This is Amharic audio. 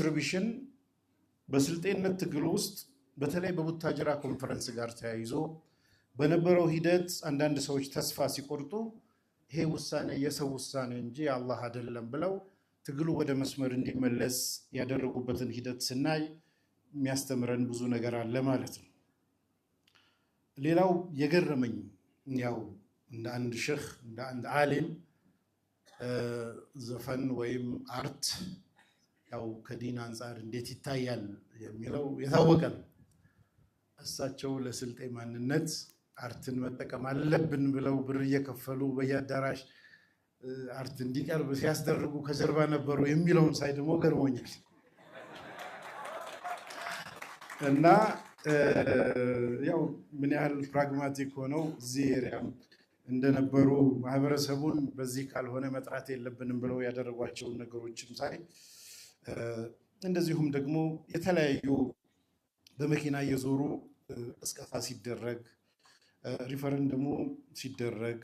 ኮንትሪቢሽን በስልጤነት ትግል ውስጥ በተለይ በቡታጅራ ኮንፈረንስ ጋር ተያይዞ በነበረው ሂደት አንዳንድ ሰዎች ተስፋ ሲቆርጡ ይሄ ውሳኔ የሰው ውሳኔ እንጂ አላህ አይደለም ብለው ትግሉ ወደ መስመር እንዲመለስ ያደረጉበትን ሂደት ስናይ የሚያስተምረን ብዙ ነገር አለ ማለት ነው። ሌላው የገረመኝ ያው እንደ አንድ ሼህ እንደ አንድ ዓሊም ዘፈን ወይም አርት ያው ከዲን አንፃር እንዴት ይታያል የሚለው የታወቀ ነው። እሳቸው ለስልጤ ማንነት አርትን መጠቀም አለብን ብለው ብር እየከፈሉ በየአዳራሽ አርት እንዲቀርብ ሲያስደርጉ ከጀርባ ነበሩ የሚለውን ሳይ ደግሞ ገርሞኛል። እና ያው ምን ያህል ፕራግማቲክ ሆነው እዚህ ኤሪያም እንደነበሩ ማህበረሰቡን በዚህ ካልሆነ መጥራት የለብንም ብለው ያደረጓቸውን ነገሮችም ሳይ እንደዚሁም ደግሞ የተለያዩ በመኪና እየዞሩ ቅስቀሳ ሲደረግ ሪፈረንደሙ ሲደረግ